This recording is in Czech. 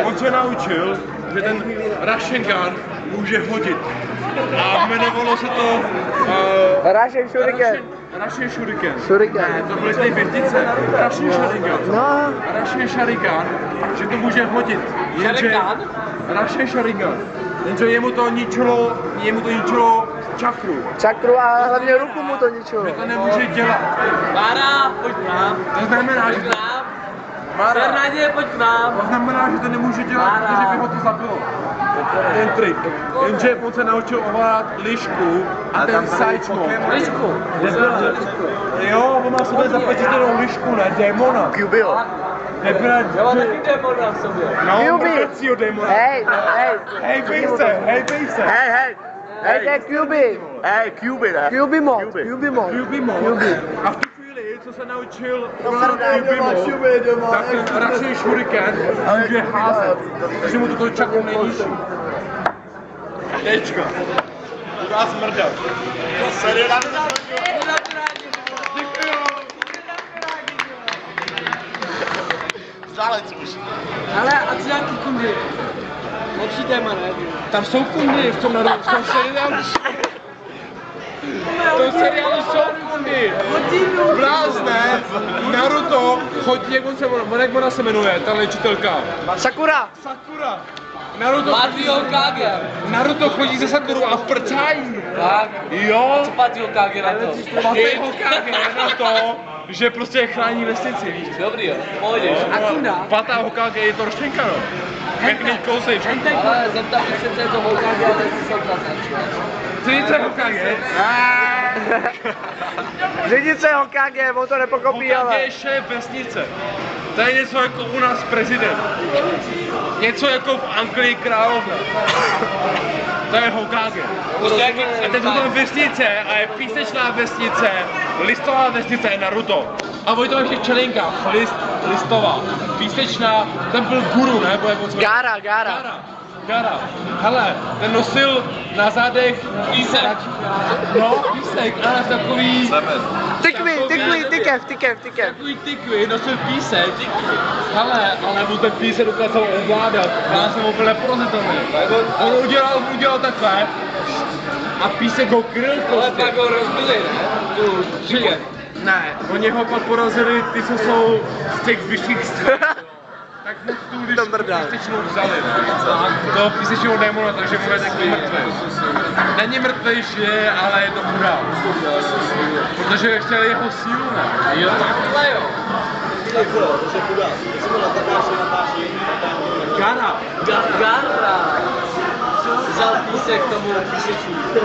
On se naučil, že ten Rasengan může hodit. A jmenovalo se to... Rasen Shuriken. Rasen Shuriken. Shuriken. To byly ty větice. Rasen Shuriken. No. Rasen Shuriken, že to může hodit. Rasen Shuriken. Jenže jemu to ničilo čakru. Čakru a hlavně ruku mu to ničilo. Že to nemůže dělat. Mára, pojď k nám. To znamená, že... Bernardě, pojď k nám. To znamená, že to nemůže dělat, protože by ho to zabilo. Ten trik. Jenže on se naučil ovládat lišku a ten sidesmoke. Lišku. Jo, on má v sobě započítanou lišku, ne? Démona. Kyubiho. Nebyla... Já mám taky démona v sobě. No, Kyubi. mrtvýho démona. Hej. Hej, bej se. Hej, to je Kyubi. Hej, Kyubi, ne? Kyubi mod. A v tu chvíli, co se naučil ovládat Kyubi mod, tak ten Rasen Shuriken může házet. Takže mu toto čakru nejnižší. Tečka. Budá smrdat. Zálec už. Ale a co nějaký kundy? Lepší téma, ne? Tam jsou kundy v tom seriálu. V tom seriálu jsou kundy. Blázne. Naruto chodí, jak ona se jmenuje, ta léčitelka. Sakura. Sakura. Pátý Hokage. Naruto chodí ze Sakuru a prcají. Tak. Jo. Co pátý Hokage na to? Pátý Hokage na to, že prostě chrání vesnici, víš. Dobrý jo, pohodeš. Pátá Hokage je to roštěnka, no. Pěkný kousej, všechno. Ale zeptal bych se, co je to Hokage, ale nechci se opravdu. Řidice Hokage. Řidice Hokage, on to nepokopí, ale. Hokage je šéf vesnice. To je něco jako u nás prezident. Něco jako v Anglii královna. To je Hokage. A teď jsou tam vesnice a je písečná vesnice, listová vesnice je Naruto. A oni to ještě čelinka, listová, písečná, ten byl guru, ne? Gara. Hele, ten nosil na zádech písek. No, písek, ale takový... Tykev. Takový tykvy, nosil písek. Hele, ale mu ten písek dokázal ovládat. Já jsem úplně porazitelný. On udělal takhle. A písek ho kryl prostě. Ale pak ho rozbili, ne? Ne, oni ho pak porazili ty, co jsou z těch vyšších stran. Tak mu tu písečnou vzali, ne? Toho písečního démona, takže mu je takový mrtvý. Není mrtvý, že, ale je to chudák. Protože chtěli jeho sílu, ne? Jo, takhle jo. Gara. Vzal písek tomu písečníku.